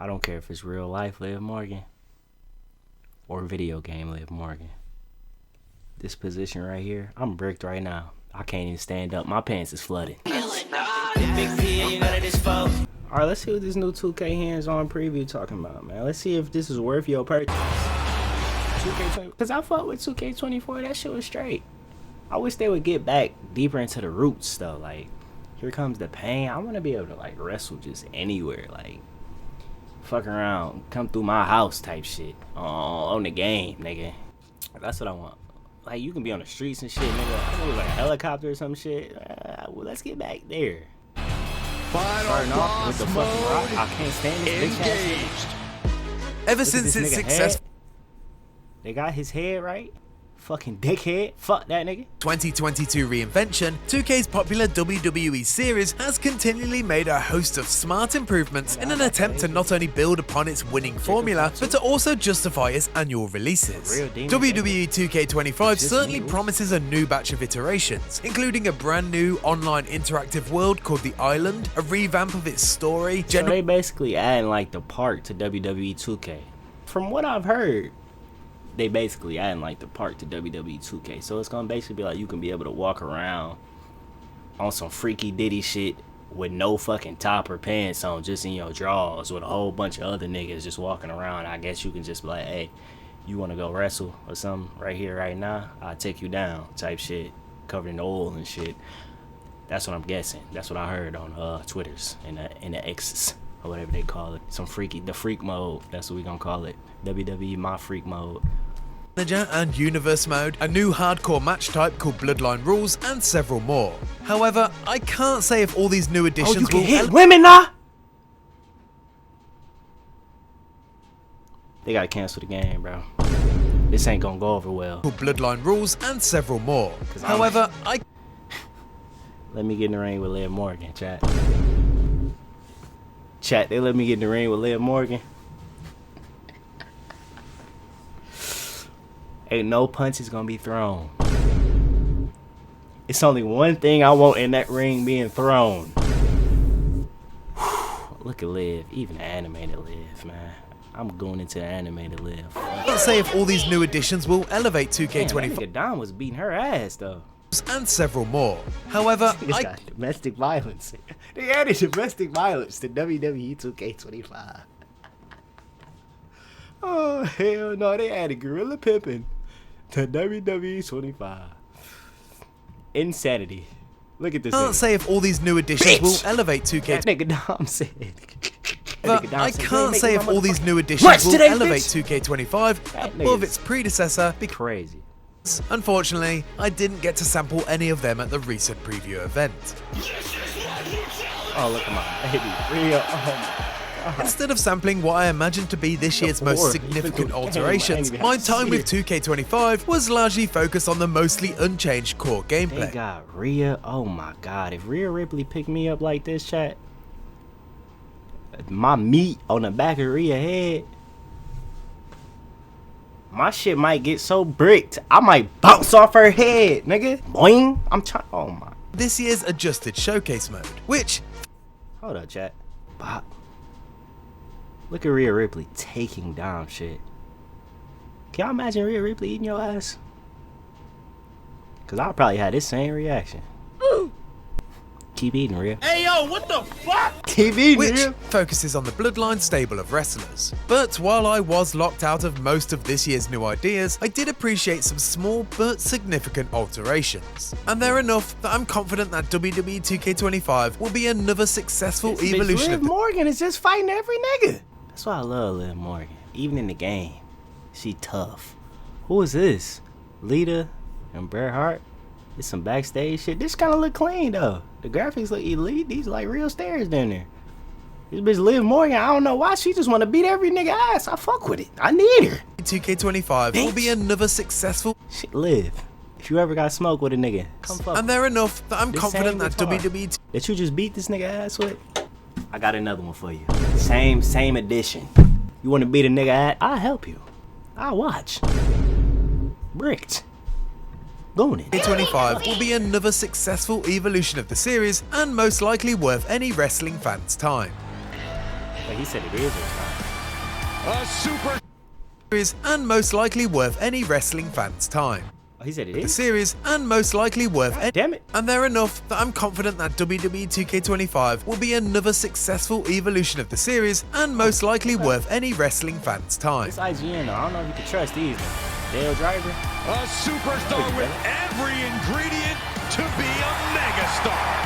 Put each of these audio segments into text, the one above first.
I don't care if it's real life Liv Morgan or video game Liv Morgan. This position right here, I'm bricked right now. I can't even stand up. My pants is flooded. Alright, let's see what this new 2K hands-on preview talking about, man. Let's see if this is worth your purchase. 2K20, because I fuck with 2K24, that shit was straight. I wish they would get back deeper into the roots, though. Like, here comes the pain. I want to be able to, like, wrestle just anywhere. Like, fuck around, come through my house type shit on the game, nigga. That's what I want. Like, you can be on the streets and shit, nigga. I think it was like a helicopter or some shit. Well, let's get back there. Starting off with the fucking rock. I can't stand this bitch ass. Ever since its success, they got his head right. Fucking dickhead. Fuck that nigga. 2022 reinvention, 2K's popular WWE series has continually made a host of smart improvements in an attempt to not only build upon its winning formula, but to also justify its annual releases. WWE 2K25 certainly promises a new batch of iterations, including a brand new online interactive world called The Island, a revamp of its story. So they basically adding like the park to WWE 2K. From what I've heard, they basically adding like the park to WWE 2K. So it's gonna basically be like you can be able to walk around on some freaky ditty shit with no fucking top or pants on, just in your drawers with a whole bunch of other niggas just walking around. I guess you can just be like, hey, you wanna go wrestle or something right here, right now? I'll take you down type shit, covered in oil and shit. That's what I'm guessing. That's what I heard on Twitters and the X's or whatever they call it. Some freaky, the freak mode. That's what we gonna call it. WWE my freak mode. Manager and universe mode, a new hardcore match type called Bloodline Rules, and several more. However, I can't say if all these new additions will hit women now. They gotta cancel the game, bro. This ain't gonna go over well. Bloodline Rules and several more. However, let me get in the ring with Liv Morgan, chat. Chat, they let me get in the ring with Liv Morgan. Ain't no punches gonna be thrown. It's only one thing I want in that ring being thrown. Look at Liv, even the animated Liv, man. I'm going into the animated Liv. Let's say if all these new additions will elevate 2K25. Damn, that nigga Don was beating her ass though. And several more. However, got domestic violence. They added domestic violence to WWE 2K25. Oh hell no, they added gorilla pimping to WWE 25. Insanity. Look at this. I can't say if all these new additions will elevate 2K. That nigga Dom said. I can't say if all these new additions will elevate 2K25 above its predecessor. Be crazy. Unfortunately, I didn't get to sample any of them at the recent preview event. Oh, look at my baby. Real. Instead of sampling what I imagined to be this year's most significant alterations, my time with 2K25 was largely focused on the mostly unchanged core gameplay. They got Rhea. Oh my god, if Rhea Ripley picked me up like this, chat, my meat on the back of Rhea's head, my shit might get so bricked, I might bounce off her head, nigga. Boing. I'm trying. Oh my. This year's adjusted showcase mode, which. Hold up, chat. Bop. Look at Rhea Ripley taking down shit. Can y'all imagine Rhea Ripley eating your ass? Cause I'll probably have this same reaction. Ooh. Keep eating, Rhea. Hey yo, what the fuck? Keep eating, which Rhea. Focuses on the Bloodline stable of wrestlers. But while I was locked out of most of this year's new ideas, I did appreciate some small but significant alterations. And they're enough that I'm confident that WWE 2K25 will be another successful evolution Liv Morgan is just fighting every nigga. That's why I love Liv Morgan. Even in the game, she tough. Who is this? Lita and Bret Hart? It's some backstage shit. This kind of look clean though. The graphics look elite. These like real stairs down there. This bitch Liv Morgan, I don't know why she just want to beat every nigga ass. I fuck with it. I need her. 2K25 will be another successful shit. Liv, if you ever got smoke with a nigga, come fuck. And they're enough that I'm confident that WWE that you just beat this nigga ass with. I got another one for you. Same edition. You want to beat a nigga ass? I'll help you. I'll watch. Bricked. GOONING. 25 will be another successful evolution of the series and most likely worth any wrestling fan's time. Like he said it is or not. A super series and most likely worth any wrestling fan's time. Oh, he said it The is? series and most likely worth any. Damn it. And they're enough that I'm confident that WWE 2K25 will be another successful evolution of the series and most likely worth any wrestling fan's time. It's IGN though. I don't know if you can trust these. Dale Driver. A superstar with every ingredient to be a megastar.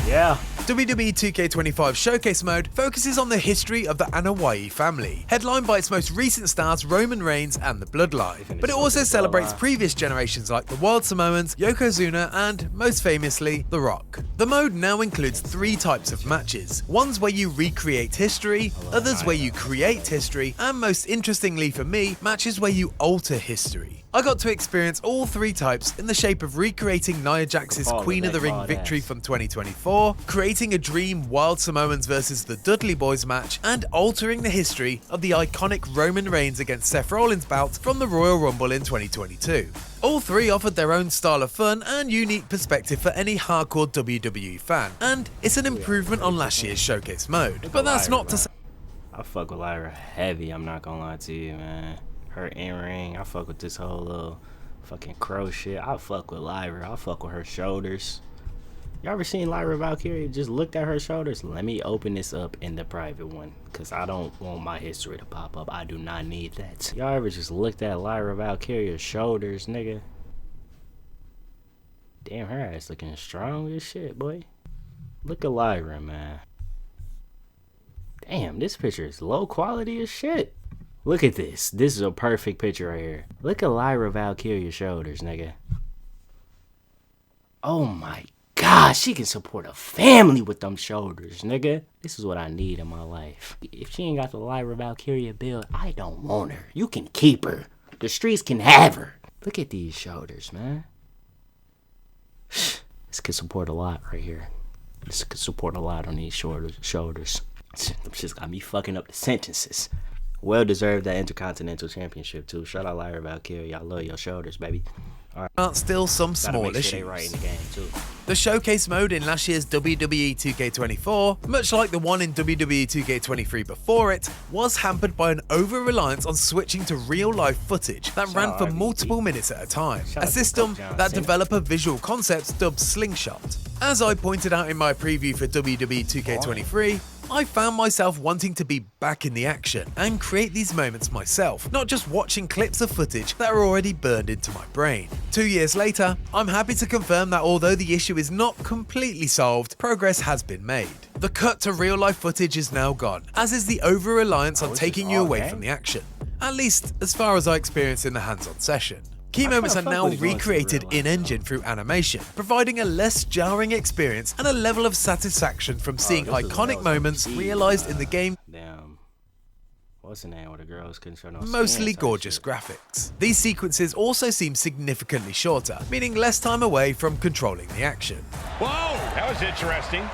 Yeah. WWE 2K25 Showcase Mode focuses on the history of the Anoa'i family, headlined by its most recent stars Roman Reigns and the Bloodline. But it also celebrates previous generations like the Wild Samoans, Yokozuna, and, most famously, The Rock. The mode now includes 3 types of matches. Ones where you recreate history, others where you create history, and most interestingly for me, matches where you alter history. I got to experience all 3 types in the shape of recreating Nia Jax's Queen of the Ring victory from 2024, creating a dream Wild Samoans vs the Dudley Boys match, and altering the history of the iconic Roman Reigns against Seth Rollins bout from the Royal Rumble in 2022. All 3 offered their own style of fun and unique perspective for any hardcore WWE fan, and it's an improvement on last year's Showcase mode. But that's not to say I fuck with Lyra heavy, I'm not gonna lie to you, man. Her in-ring, I fuck with this whole little fucking crow shit. I fuck with Lyra, I fuck with her shoulders. Y'all ever seen Lyra Valkyria just looked at her shoulders? Let me open this up in the private one, cause I don't want my history to pop up. I do not need that. Y'all ever just looked at Lyra Valkyria's shoulders, nigga? Damn, her ass looking strong as shit, boy. Look at Lyra, man. Damn, this picture is low quality as shit. Look at this. This is a perfect picture right here. Look at Lyra Valkyria's shoulders, nigga. Oh my God, she can support a family with them shoulders, nigga. This is what I need in my life. If she ain't got the Lyra Valkyria build, I don't want her. You can keep her. The streets can have her. Look at these shoulders, man. This could support a lot right here. This could support a lot on these shoulders. Them shit's got me fucking up the sentences. Well deserved that Intercontinental Championship too. Shout out Lyra Valkyria. I love your shoulders, baby. Alright. Still some small issues. Sure they right in the game too. The showcase mode in last year's WWE 2K24, much like the one in WWE 2K23 before it, was hampered by an over-reliance on switching to real-life footage that ran for multiple minutes at a time, a system that developer Visual Concepts dubbed Slingshot. As I pointed out in my preview for WWE 2K23, I found myself wanting to be back in the action and create these moments myself, not just watching clips of footage that are already burned into my brain. 2 years later, I'm happy to confirm that although the issue is not completely solved, progress has been made. The cut to real-life footage is now gone, as is the over-reliance on taking you away from the action, at least as far as I experienced in the hands-on session. Key moments are now recreated in-engine through animation, providing a less jarring experience and a level of satisfaction from seeing iconic moments realized in the game. Damn. What's the name of the girls couldn't show no Mostly skin, gorgeous shit. graphics. These sequences also seem significantly shorter, meaning less time away from controlling the action. Whoa, that was interesting.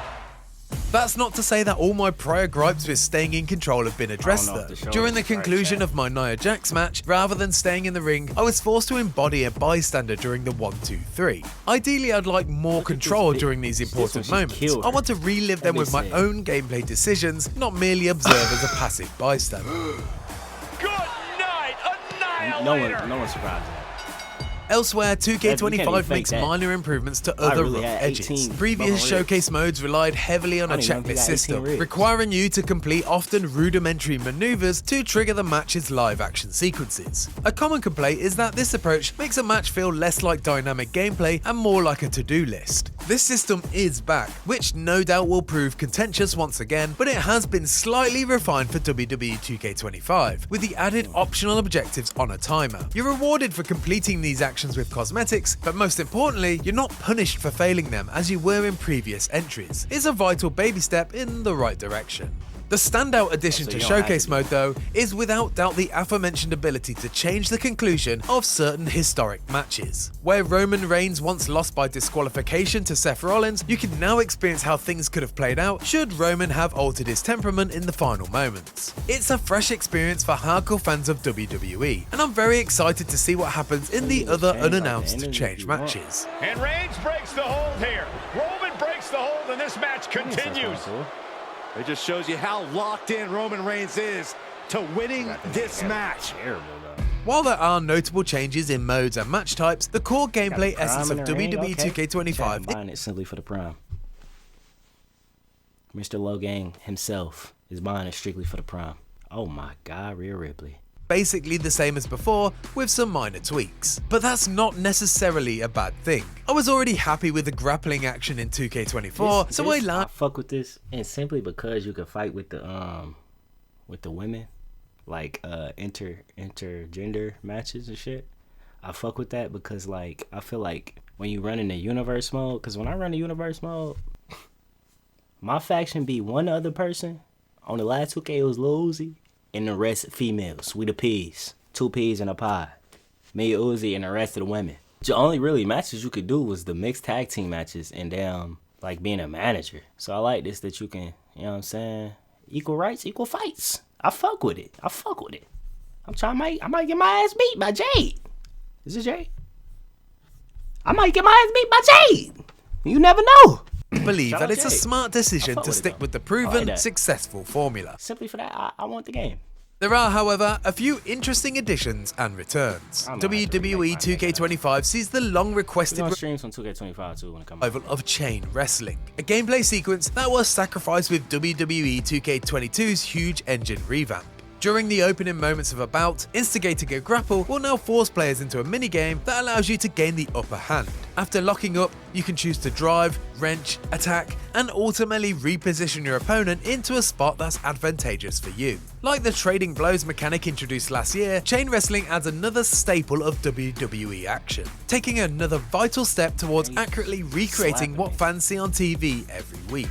That's not to say that all my prior gripes with staying in control have been addressed though. During the conclusion of my Nia Jax match, rather than staying in the ring, I was forced to embody a bystander during the 1, 2, 3. Ideally, I'd like more control during these important moments. I want to relive them with my own gameplay decisions, not merely observe as a passive bystander. Good night, annihilator. No one's surprised. Elsewhere, You can't 2K25 even makes fake that. minor improvements to other really rough had edges. 18 Previous showcase modes relied heavily on a I didn't even checklist think I had 18 system, ribs. requiring you to complete often rudimentary maneuvers to trigger the match's live action sequences. A common complaint is that this approach makes a match feel less like dynamic gameplay and more like a to-do list. This system is back, which no doubt will prove contentious once again, but it has been slightly refined for WWE 2K25, with the added optional objectives on a timer. You're rewarded for completing these actions with cosmetics, but most importantly, you're not punished for failing them as you were in previous entries. It's a vital baby step in the right direction. The standout addition to Showcase mode though is without doubt the aforementioned ability to change the conclusion of certain historic matches. Where Roman Reigns once lost by disqualification to Seth Rollins, you can now experience how things could have played out should Roman have altered his temperament in the final moments. It's a fresh experience for hardcore fans of WWE, and I'm very excited to see what happens in the other unannounced change matches. And Reigns breaks the hold here. Roman breaks the hold and this match continues. It just shows you how locked in Roman Reigns is to winning this match. Terrible, though. While there are notable changes in modes and match types, the core gameplay essence of WWE 2K25 I'm buying it simply for the prime. Mr. Logang himself is buying it strictly for the prime. Oh my God, Rhea Ripley. basically the same as before with some minor tweaks. But that's not necessarily a bad thing. I was already happy with the grappling action in 2K24, so I fuck with this, and simply because you can fight with the women, like intergender matches and shit. I fuck with that because like I feel like when you run in the universe mode, because when I run the universe mode, my faction be one other person. On the last 2K it was Lil Uzi, and the rest females. We the peas, 2 peas in a pie. Me, Uzi, and the rest of the women. The only really matches you could do was the mixed tag team matches and damn like being a manager. So I like this that you can, you know what I'm saying, equal rights, equal fights. I fuck with it. I might get my ass beat by Jade. Is it Jade? I might get my ass beat by Jade. You never know. believe that it's a smart decision to stick with the proven, successful formula. Simply for that, I want the game. There are, however, a few interesting additions and returns. WWE 2K25 sees the long-requested streams on 2K25 too when it comes revival of chain wrestling, a gameplay sequence that was sacrificed with WWE 2K22's huge engine revamp. During the opening moments of a bout, instigating a grapple will now force players into a minigame that allows you to gain the upper hand. After locking up, you can choose to drive, wrench, attack, and ultimately reposition your opponent into a spot that's advantageous for you. Like the trading blows mechanic introduced last year, chain wrestling adds another staple of WWE action, taking another vital step towards accurately recreating what fans see on TV every week.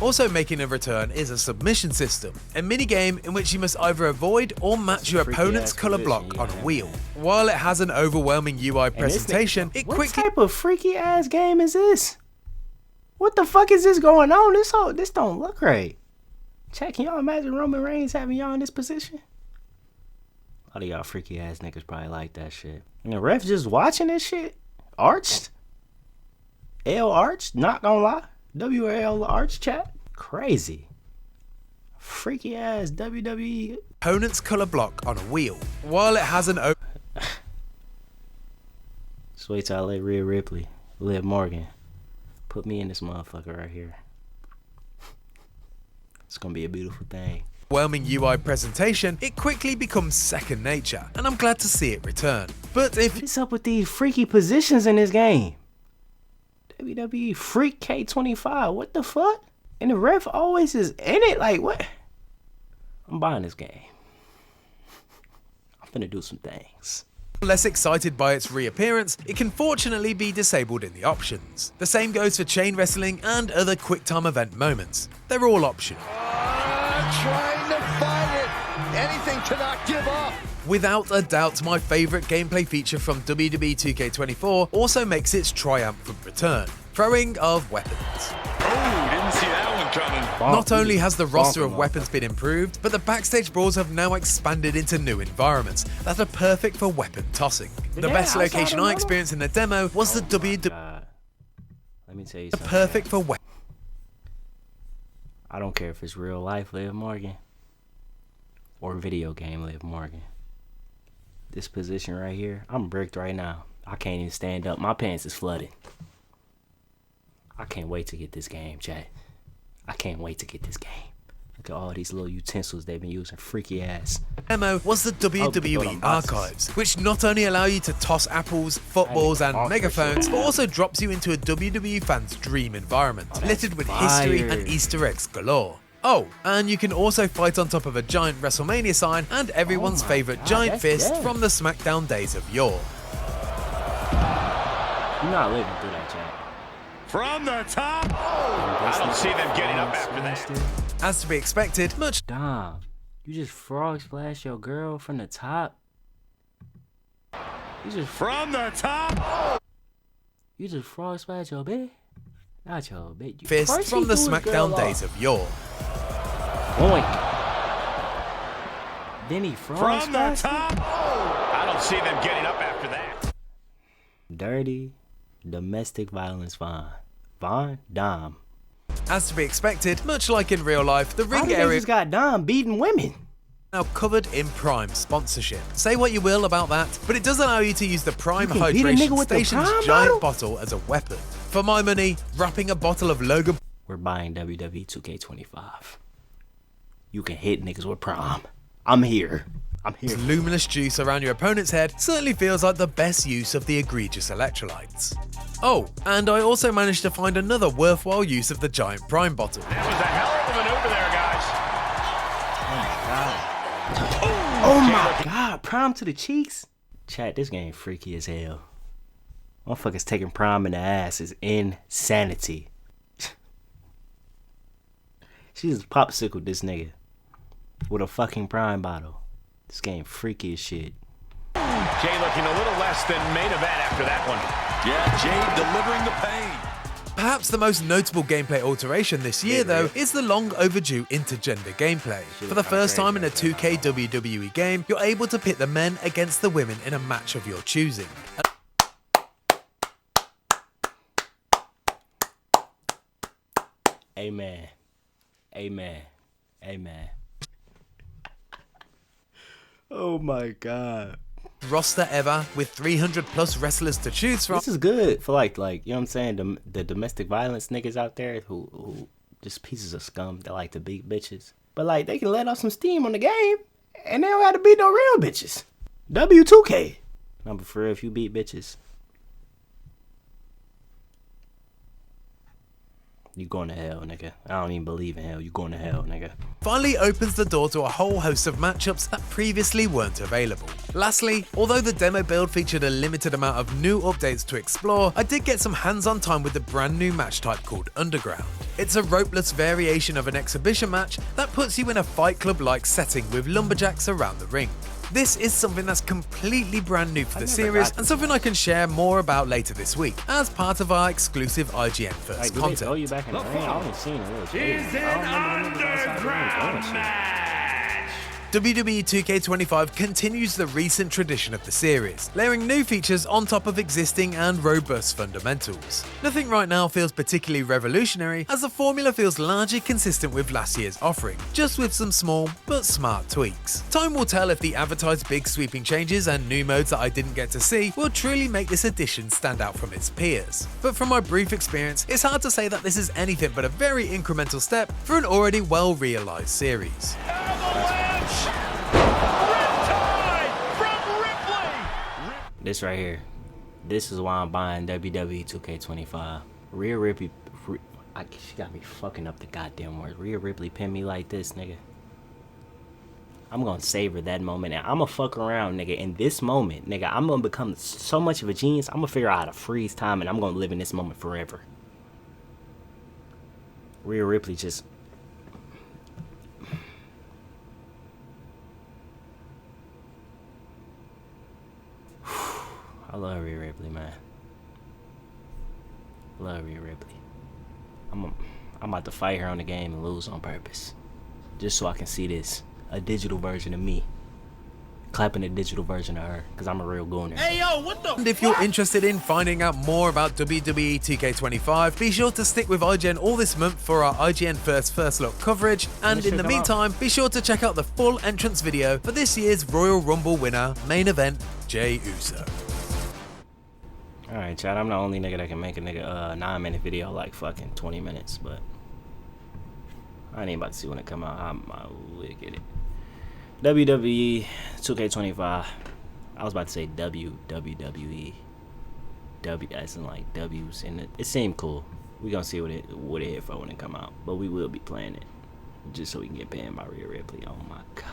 Also making a return is a submission system, a minigame in which you must either avoid or match your opponent's color block on a wheel. While it has an overwhelming UI presentation, what type of freaky ass game is this? What the fuck is this going on? This don't look right. Chat, can y'all imagine Roman Reigns having y'all in this position? A lot of y'all freaky ass niggas probably like that shit. And the ref just watching this shit? Arched? L arched? Not gonna lie. WL arch chat? Crazy. Freaky ass WWE. Opponent's color block on a wheel. While it has an Just wait till I let Rhea Ripley, Liv Morgan, put me in this motherfucker right here. It's gonna be a beautiful thing. Overwhelming UI presentation, it quickly becomes second nature, and I'm glad to see it return. But what's up with these freaky positions in this game? WWE FREAK-K25, what the fuck? And the ref always is in it, like what? I'm buying this game. I'm finna do some things. Less excited by its reappearance, it can fortunately be disabled in the options. The same goes for chain wrestling and other quick time event moments. They're all optional. Trying to fight it. Anything to not give up. Without a doubt, my favourite gameplay feature from WWE 2K24 also makes its triumphant return: throwing of weapons. Oh, didn't see that one coming. Not only has the roster of weapons been improved, but the backstage brawls have now expanded into new environments that are perfect for weapon tossing. The best location I experienced in the demo was the WWE. Let me tell you something. Perfect for weapons. I don't care if it's real life Liv Morgan or video game Liv Morgan. This position right here, I'm bricked right now. I can't even stand up. My pants is flooded. I can't wait to get this game, chat. I can't wait to get this game. Look at all these little utensils they've been using. Freaky ass. Demo was the WWE archives, which not only allow you to toss apples, footballs, and megaphones, but also drops you into a WWE fan's dream environment, littered with history and Easter eggs galore. Oh, and you can also fight on top of a giant WrestleMania sign and everyone's favourite giant fist from the SmackDown days of yore. You're not living through that, chat. From the top. I don't see them getting up after that. As to be expected, much Dom, you just frog splash your girl from the top. You just from the top. You just frog splash your bitch. Not your bitch. Fist from the SmackDown days of yore. Boink. Then he frog from the top. I don't see them getting up after that. Dirty domestic violence Vaughn. Dom. As to be expected, much like in real life, the ring They area just got done beating women. now covered in Prime sponsorship. Say what you will about that, but it does allow you to use the Prime You can beat a nigga Hydration with the Station's Prime giant bottle? bottle as a weapon. For my money, wrapping a bottle of Logan We're buying WWE 2K25. You can hit niggas with Prime. I'm here. I'm here. luminous juice around your opponent's head certainly feels like the best use of the egregious electrolytes. Oh, and I also managed to find another worthwhile use of the giant Prime bottle. That was a hell of a maneuver there, guys. Oh my god, Prime to the cheeks? Chat, this game freaky as hell. Motherfuckers taking Prime in the ass is insanity. She just popsicled this nigga with a fucking Prime bottle. This game freaky as shit. Jay looking a little less than main event after that one. Yeah, Jay delivering the pain. Perhaps the most notable gameplay alteration this year, though, is the long overdue intergender gameplay. For the first time in a 2K WWE game, you're able to pit the men against the women in a match of your choosing. Amen. Amen. Amen. Oh my god. Roster ever with 300 plus wrestlers to choose from. This is good for like you know what I'm saying, the domestic violence niggas out there who just pieces of scum that like to beat bitches. But like they can let off some steam on the game and they don't have to beat no real bitches. W2K. Number for real, if you beat bitches, you going to hell, nigga. I don't even believe in hell. You going to hell, nigga. Finally opens the door to a whole host of matchups that previously weren't available. Lastly, although the demo build featured a limited amount of new updates to explore, I did get some hands-on time with the brand new match type called Underground. It's a ropeless variation of an exhibition match that puts you in a Fight Club-like setting with lumberjacks around the ring. This is something that's completely brand new for the series and something I can share more about later this week as part of our exclusive IGN First Like, do they throw content. you back in the ring? I only seen a little Is an underground match. WWE 2K25 continues the recent tradition of the series, layering new features on top of existing and robust fundamentals. Nothing right now feels particularly revolutionary, as the formula feels largely consistent with last year's offering, just with some small but smart tweaks. Time will tell if the advertised big sweeping changes and new modes that I didn't get to see will truly make this edition stand out from its peers. But from my brief experience, it's hard to say that this is anything but a very incremental step for an already well-realized series. This right here. This is why I'm buying WWE 2K25. Rhea Ripley. She got me fucking up the goddamn words. Rhea Ripley pinned me like this, nigga. I'm gonna savor that moment. And I'm gonna fuck around, nigga. In this moment, nigga, I'm gonna become so much of a genius. I'm gonna figure out how to freeze time and I'm gonna live in this moment forever. Rhea Ripley just. I love Rhea Ripley, man. Love Rhea Ripley. I'm about to fight her on the game and lose on purpose, just so I can see this, a digital version of me, clapping a digital version of her, because I'm a real gooner. Hey, yo, what the? And if you're interested in finding out more about WWE 2K25, be sure to stick with IGN all this month for our IGN First Look coverage, and in the meantime, be sure to check out the full entrance video for this year's Royal Rumble winner, main event, Jey Uso. Alright, Chad, I'm the only nigga that can make a nigga 9-minute video like fucking 20 minutes, but I ain't about to see when it come out. I will get it. WWE 2K25. I was about to say WWE. W as in like W's, and it seemed cool. We gonna see what it hit for when it come out, but we will be playing it just so we can get banned by Rhea Ripley. Oh my god.